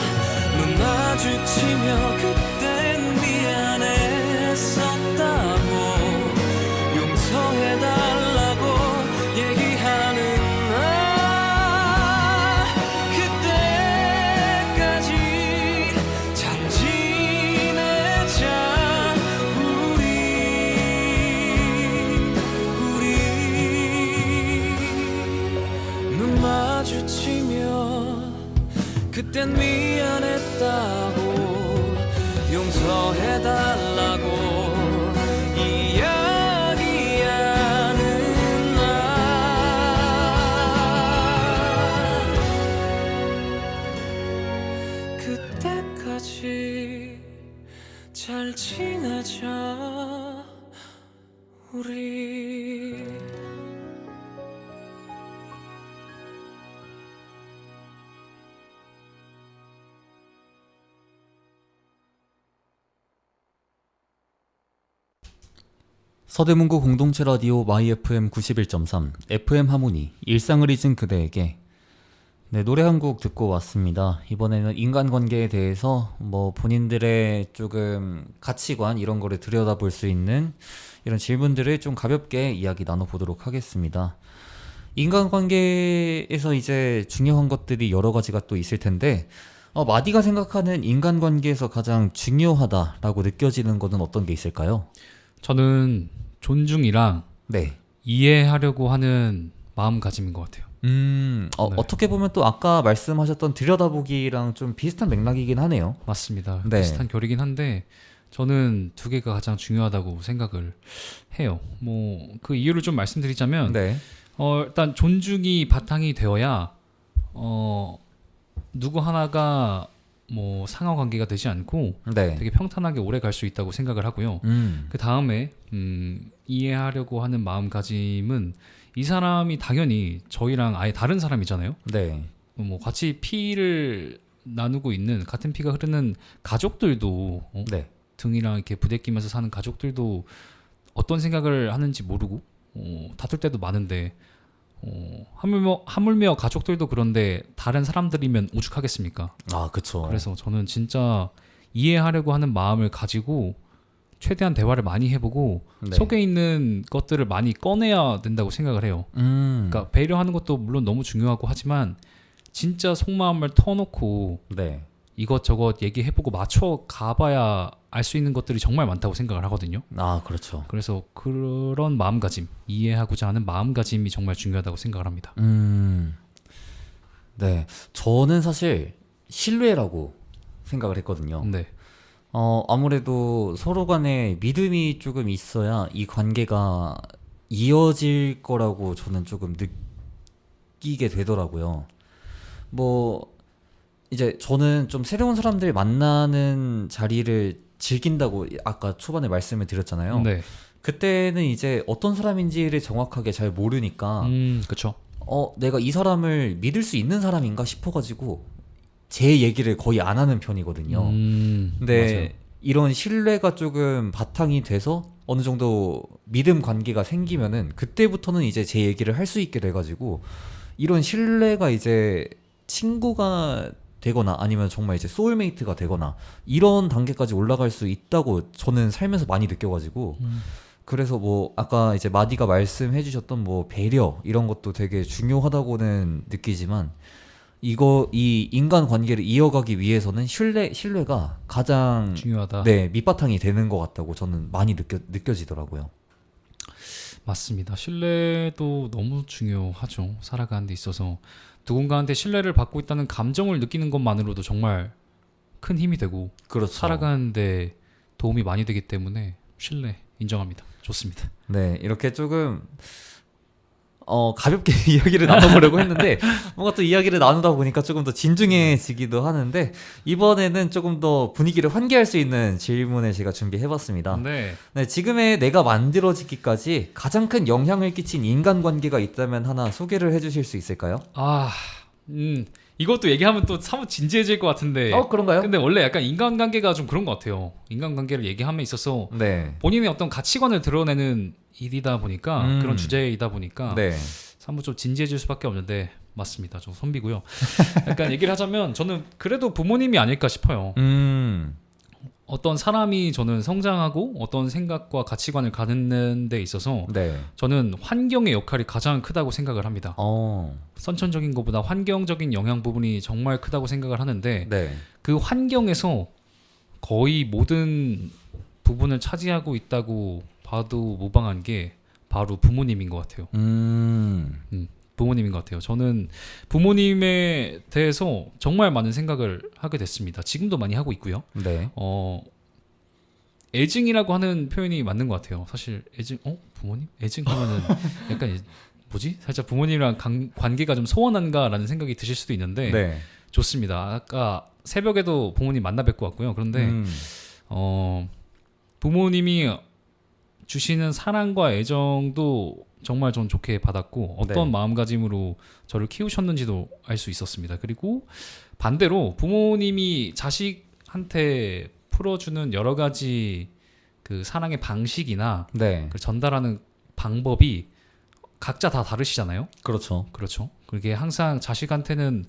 눈 마주치며 그땐 미안했었다고 용서해달라고 얘기하는 나 그때까지 잘 지내자. 우리 눈 마주치며 그땐 미안했다고 용서해달라고 이야기하는 날 그때까지 잘 지내자. 우리 서대문구 공동체 라디오 마이 FM 91.3 FM 하모니 일상을 잊은 그대에게. 네, 노래 한 곡 듣고 왔습니다. 이번에는 인간관계에 대해서 본인들의 조금 가치관 이런 거를 들여다볼 수 있는 이런 질문들을 좀 가볍게 이야기 나눠보도록 하겠습니다. 인간관계에서 이제 중요한 것들이 여러 가지가 또 있을 텐데 마디가 생각하는 인간관계에서 가장 중요하다라고 느껴지는 것은 어떤 게 있을까요? 저는 존중이랑 네. 이해하려고 하는 마음가짐인 것 같아요. 네. 어떻게 보면 또 아까 말씀하셨던 들여다보기랑 좀 비슷한 맥락이긴 하네요. 맞습니다. 네. 비슷한 결이긴 한데 저는 두 개가 가장 중요하다고 생각을 해요. 뭐 그 이유를 좀 말씀드리자면 네. 일단 존중이 바탕이 되어야 누구 하나가 뭐 상하 관계가 되지 않고 네. 되게 평탄하게 오래 갈 수 있다고 생각을 하고요. 그 다음에 이해하려고 하는 마음가짐은 이 사람이 당연히 저희랑 아예 다른 사람이잖아요. 네. 뭐 같이 피를 나누고 있는 같은 피가 흐르는 가족들도 네. 등이랑 이렇게 부대끼면서 사는 가족들도 어떤 생각을 하는지 모르고 다툴 때도 많은데 하물며 가족들도 그런데 다른 사람들이면 오죽하겠습니까? 아, 그쵸. 그래서 저는 진짜 이해하려고 하는 마음을 가지고 최대한 대화를 많이 해보고 네. 속에 있는 것들을 많이 꺼내야 된다고 생각을 해요. 그러니까 배려하는 것도 물론 너무 중요하고 하지만 진짜 속마음을 터놓고 네. 이것저것 얘기해보고 맞춰 가봐야 알 수 있는 것들이 정말 많다고 생각을 하거든요. 아, 그렇죠. 그래서 그런 마음가짐, 이해하고자 하는 마음가짐이 정말 중요하다고 생각을 합니다. 네. 저는 사실 신뢰라고 생각을 했거든요. 네, 아무래도 서로 간에 믿음이 조금 있어야 이 관계가 이어질 거라고 저는 조금 느끼게 되더라고요. 뭐, 이제 저는 좀 새로운 사람들 만나는 자리를 즐긴다고 아까 초반에 말씀을 드렸잖아요. 네, 그때는 이제 어떤 사람인지를 정확하게 잘 모르니까 그렇죠. 내가 이 사람을 믿을 수 있는 사람인가 싶어가지고 제 얘기를 거의 안 하는 편이거든요. 근데 맞아요. 이런 신뢰가 조금 바탕이 돼서 어느 정도 믿음 관계가 생기면은 그때부터는 이제 제 얘기를 할 수 있게 돼가지고 이런 신뢰가 이제 친구가 되거나 아니면 정말 이제 소울메이트가 되거나 이런 단계까지 올라갈 수 있다고 저는 살면서 많이 느껴가지고 그래서 뭐 아까 이제 마디가 말씀해 주셨던 뭐 배려 이런 것도 되게 중요하다고는 느끼지만 이 인간 관계를 이어가기 위해서는 신뢰가 가장 중요하다. 네, 밑바탕이 되는 것 같다고 저는 많이 느껴지더라고요. 맞습니다. 신뢰도 너무 중요하죠. 살아가는 데 있어서 누군가한테 신뢰를 받고 있다는 감정을 느끼는 것만으로도 정말 큰 힘이 되고 그렇죠. 살아가는 데 도움이 많이 되기 때문에 신뢰 인정합니다. 좋습니다. 네, 이렇게 조금 가볍게 이야기를 나눠보려고 했는데 뭔가 또 이야기를 나누다 보니까 조금 더 진중해지기도 하는데 이번에는 조금 더 분위기를 환기할 수 있는 질문을 제가 준비해봤습니다. 네. 네, 지금의 내가 만들어지기까지 가장 큰 영향을 끼친 인간관계가 있다면 하나 소개를 해주실 수 있을까요? 이것도 얘기하면 또 사뭇 진지해질 것 같은데. 그런가요? 근데 원래 약간 인간관계가 좀 그런 것 같아요. 인간관계를 얘기함에 있어서 네. 본인의 어떤 가치관을 드러내는 일이다 보니까 그런 주제이다 보니까 네. 사뭇 좀 진지해질 수밖에 없는데 맞습니다. 저 선비고요. 약간 얘기를 하자면 저는 그래도 부모님이 아닐까 싶어요. 어떤 사람이 저는 성장하고 어떤 생각과 가치관을 갖는 데 있어서 네. 저는 환경의 역할이 가장 크다고 생각을 합니다. 선천적인 것보다 환경적인 영향 부분이 정말 크다고 생각을 하는데 네. 그 환경에서 거의 모든 부분을 차지하고 있다고 봐도 무방한 게 바로 부모님인 것 같아요. 부모님인 것 같아요. 저는 부모님에 대해서 정말 많은 생각을 하게 됐습니다. 지금도 많이 하고 있고요. 네. 애증이라고 하는 표현이 맞는 것 같아요. 사실 애증, 부모님? 애증하면은 약간 뭐지? 살짝 부모님이랑 관계가 좀 소원한가라는 생각이 드실 수도 있는데 네. 좋습니다. 아까 새벽에도 부모님 만나 뵙고 왔고요. 그런데 부모님이 주시는 사랑과 애정도 정말 전 좋게 받았고 어떤 네. 마음가짐으로 저를 키우셨는지도 알 수 있었습니다. 그리고 반대로 부모님이 자식한테 풀어주는 여러 가지 그 사랑의 방식이나 네. 그 전달하는 방법이 각자 다 다르시잖아요. 그렇죠. 그렇죠. 그게 항상 자식한테는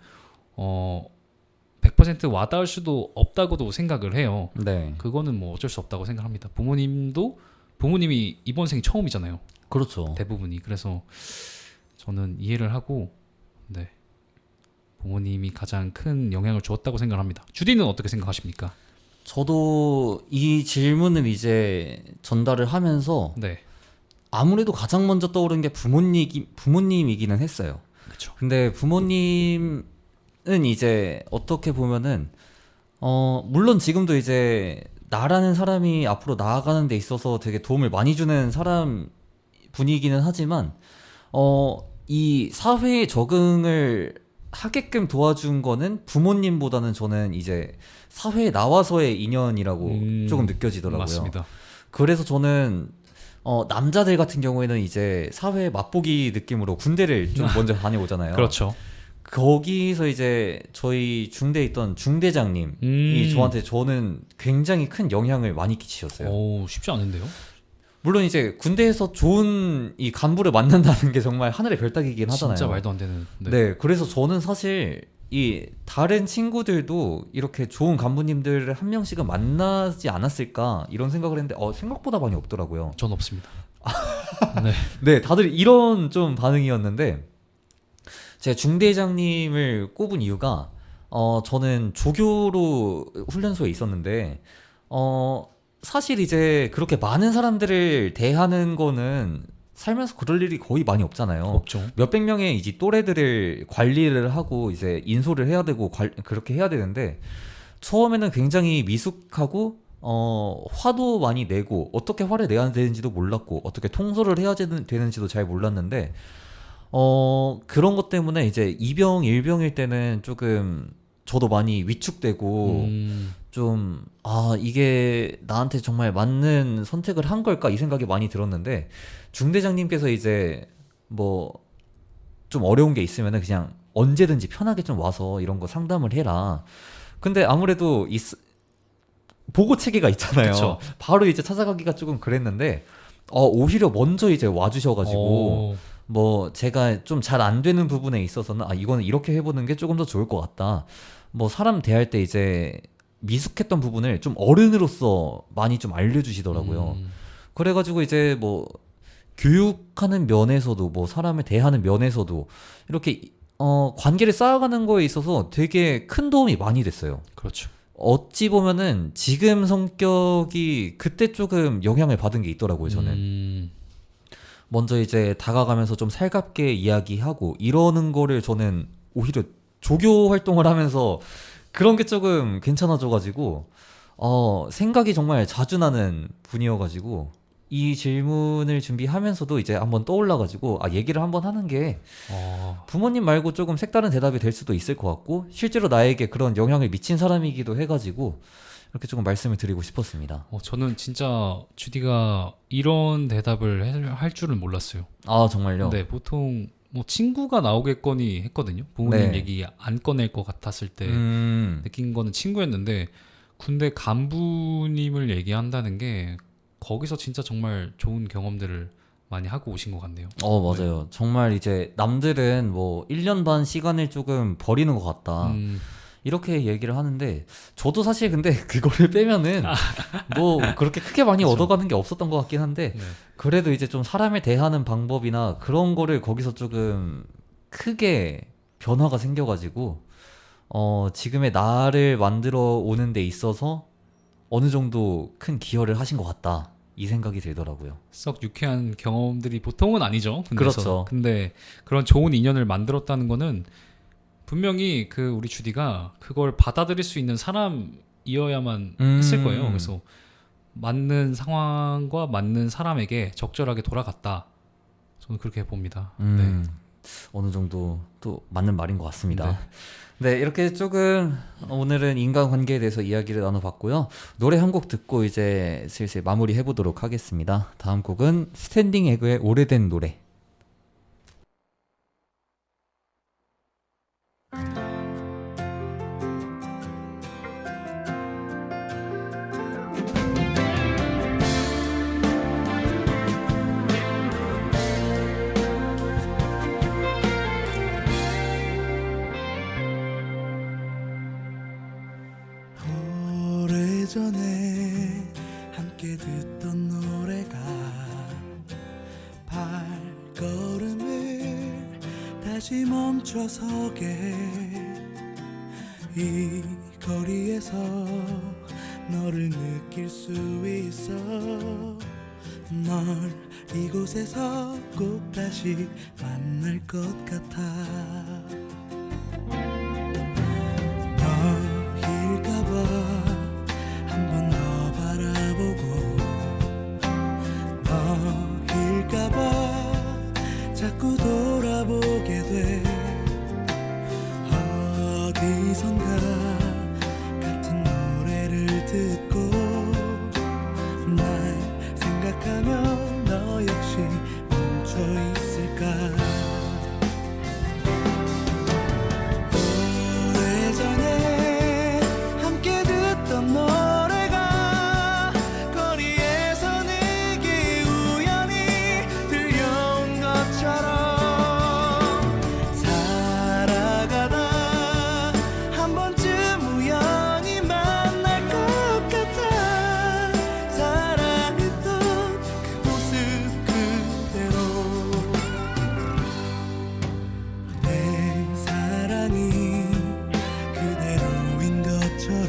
100% 와닿을 수도 없다고도 생각을 해요. 네. 그거는 뭐 어쩔 수 없다고 생각합니다. 부모님이 이번 생이 처음이잖아요. 그렇죠. 대부분이. 그래서 저는 이해를 하고 네. 부모님이 가장 큰 영향을 주었다고 생각합니다. 주디는 어떻게 생각하십니까? 저도 이 질문을 이제 전달을 하면서 네. 아무래도 가장 먼저 떠오른 게 부모님이기는 했어요. 그렇죠. 근데 부모님은 이제 어떻게 보면은 물론 지금도 이제 나라는 사람이 앞으로 나아가는 데 있어서 되게 도움을 많이 주는 사람 분이기는 하지만 이 사회에 적응을 하게끔 도와준 거는 부모님보다는 저는 이제 사회에 나와서의 인연이라고 조금 느껴지더라고요. 맞습니다. 그래서 저는 남자들 같은 경우에는 이제 사회 맛보기 느낌으로 군대를 좀 먼저 다녀오잖아요. 그렇죠. 거기서 이제 저희 중대에 있던 중대장님이 저한테 저는 굉장히 큰 영향을 많이 끼치셨어요. 오, 쉽지 않은데요? 물론 이제 군대에서 좋은 이 간부를 만난다는 게 정말 하늘의 별따기긴 하잖아요. 진짜 말도 안 되는. 네, 그래서 저는 사실 이 다른 친구들도 이렇게 좋은 간부님들을 한 명씩은 만나지 않았을까 이런 생각을 했는데 생각보다 많이 없더라고요. 전 없습니다. 네. 네, 다들 이런 좀 반응이었는데 제가 중대장님을 꼽은 이유가 저는 조교로 훈련소에 있었는데 사실 이제 그렇게 많은 사람들을 대하는 거는 살면서 그럴 일이 거의 많이 없잖아요. 없죠. 몇백 명의 이제 또래들을 관리를 하고 이제 인솔을 해야 되고 그렇게 해야 되는데 처음에는 굉장히 미숙하고 화도 많이 내고 어떻게 화를 내야 되는지도 몰랐고 어떻게 통솔을 해야 되는지도 잘 몰랐는데 그런 것 때문에 이제 이병 일병일 때는 조금 저도 많이 위축되고 좀 이게 나한테 정말 맞는 선택을 한 걸까 이 생각이 많이 들었는데 중대장님께서 이제 뭐 좀 어려운 게 있으면은 그냥 언제든지 편하게 좀 와서 이런 거 상담을 해라. 근데 아무래도 보고 체계가 있잖아요. 그쵸. 바로 이제 찾아가기가 조금 그랬는데 오히려 먼저 이제 와주셔가지고 뭐 제가 좀 잘 안 되는 부분에 있어서는 이거는 이렇게 해보는 게 조금 더 좋을 것 같다. 뭐 사람 대할 때 이제 미숙했던 부분을 좀 어른으로서 많이 좀 알려주시더라고요. 그래가지고 이제 뭐 교육하는 면에서도 뭐 사람을 대하는 면에서도 이렇게 관계를 쌓아가는 거에 있어서 되게 큰 도움이 많이 됐어요. 그렇죠. 어찌 보면은 지금 성격이 그때 조금 영향을 받은 게 있더라고요, 저는. 먼저 이제 다가가면서 좀 살갑게 이야기하고 이러는 거를 저는 오히려 조교 활동을 하면서 그런 게 조금 괜찮아져가지고 생각이 정말 자주 나는 분이어가지고 이 질문을 준비하면서도 이제 한번 떠올라가지고 얘기를 한번 하는 게 부모님 말고 조금 색다른 대답이 될 수도 있을 것 같고 실제로 나에게 그런 영향을 미친 사람이기도 해가지고 이렇게 조금 말씀을 드리고 싶었습니다. 저는 진짜 주디가 이런 대답을 할 줄은 몰랐어요. 정말요? 네, 보통 뭐 친구가 나오겠거니 했거든요. 부모님 네. 얘기 안 꺼낼 것 같았을 때 느낀 거는 친구였는데 군대 간부님을 얘기한다는 게 거기서 진짜 정말 좋은 경험들을 많이 하고 오신 것 같네요. 맞아요. 정말 이제 남들은 뭐 1년 반 시간을 조금 버리는 것 같다. 이렇게 얘기를 하는데 저도 사실 근데 그거를 빼면은 뭐 그렇게 크게 많이 그쵸. 얻어가는 게 없었던 것 같긴 한데 네. 그래도 이제 좀 사람을 대하는 방법이나 그런 거를 거기서 조금 크게 변화가 생겨가지고 지금의 나를 만들어 오는 데 있어서 어느 정도 큰 기여를 하신 것 같다 이 생각이 들더라고요. 썩 유쾌한 경험들이 보통은 아니죠. 군대에서. 그렇죠. 근데 그런 좋은 인연을 만들었다는 거는 분명히 우리 주디가 그걸 받아들일 수 있는 사람이어야만 했을 거예요. 그래서 맞는 상황과 맞는 사람에게 적절하게 돌아갔다. 저는 그렇게 봅니다. 네. 어느 정도 또 맞는 말인 것 같습니다. 네, 이렇게 조금 오늘은 인간관계에 대해서 이야기를 나눠봤고요. 노래 한 곡 듣고 이제 슬슬 마무리 해보도록 하겠습니다. 다음 곡은 스탠딩 에그의 오래된 노래. 오래전에 함께 듣던 노래가 발걸음을 다시 멈춰서게 이 거리에서 너를 느낄 수 있어 널 이곳에서 꼭 다시 만날 것 같아 너일까봐 한번 더 어디선가 같은 노래를 듣고 날 생각하며 너 역시 멈춰 있을까. 오래전에 함께 듣던 노래가 거리에서 내게 우연히 들려온 것처럼 살아가다 한 번쯤 우연히 만날 것 같아. 사랑했던 그 모습 그대로 내 사랑이 그대로인 것처럼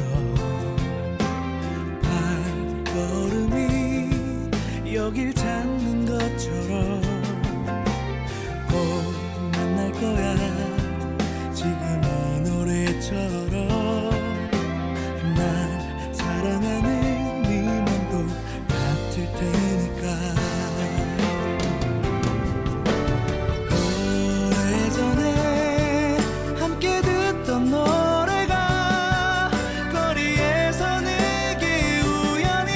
발걸음이 여길 찾는 것처럼 꼭 만날 거야. 지금 이 노래처럼 날 사랑하는 네 맘도 같을 테니까. 오래전에 함께 듣던 노래가 거리에서 내게 우연히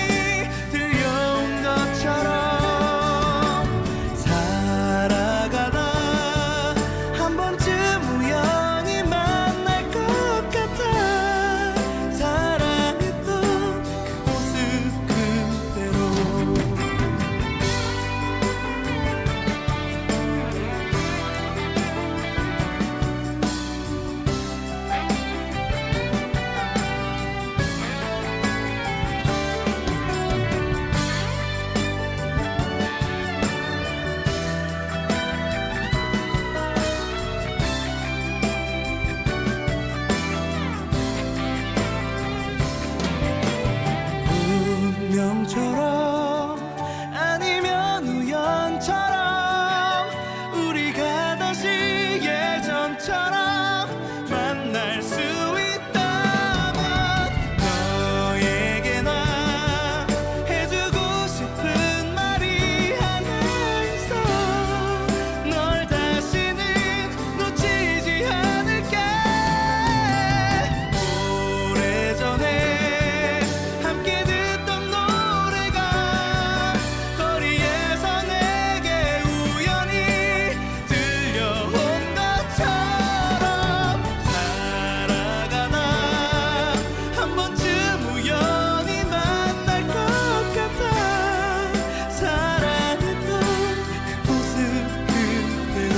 들려온 것처럼 살아가다 한 번쯤 우연히 만날 것 같아. 사랑했던 그 모습 그대로 운명처럼 아니면 우연처럼 우리가 다시 예전처럼 만날 수 있다면 너에게 나 해주고 싶은 말이 하나 있어. 널 다시는 놓치지 않을게. 오래전에 함께 듣던 노래가 거리에서 내게 우연히 들려온 것처럼 살아가다 한 번쯤 우연히 만날 것 같아. 사랑했던 그 모습 그대로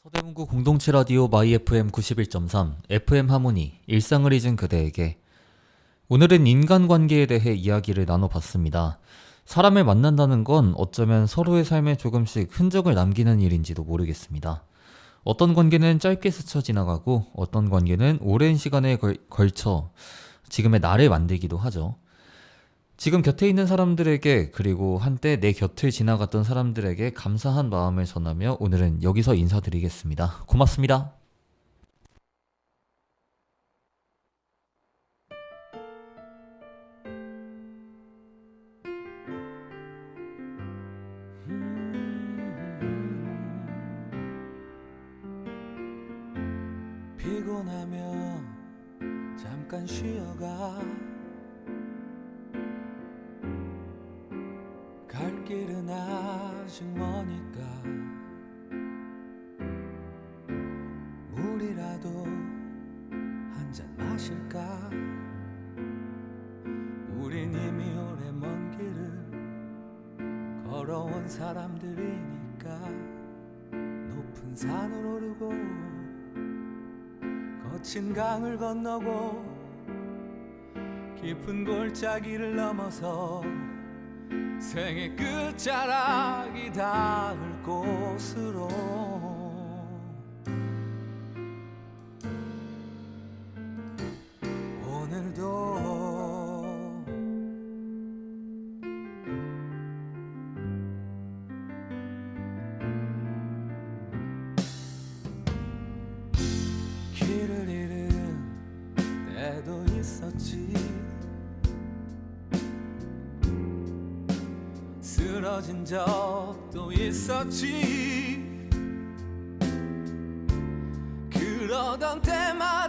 서대문구 공동체 라디오 마이 FM 91.3 FM 하모니 일상을 잊은 그대에게 오늘은 인간관계에 대해 이야기를 나눠봤습니다. 사람을 만난다는 건 어쩌면 서로의 삶에 조금씩 흔적을 남기는 일인지도 모르겠습니다. 어떤 관계는 짧게 스쳐 지나가고 어떤 관계는 오랜 시간에 걸쳐 지금의 나를 만들기도 하죠. 지금 곁에 있는 사람들에게 그리고 한때 내 곁을 지나갔던 사람들에게 감사한 마음을 전하며 오늘은 여기서 인사드리겠습니다. 고맙습니다. 피곤하면 잠깐 쉬어가. 갈 길은 아직 머니까 물이라도 한 잔 마실까. 우린 이미 오래 먼 길을 걸어온 사람들이니까 높은 산을 오르고 거친 강을 건너고 깊은 골짜기를 넘어서 생의 끝자락이 닿을 곳으로 오늘도 길을 잃은 때도 있었지 쓰러진 적도 있었지 그러던 때마다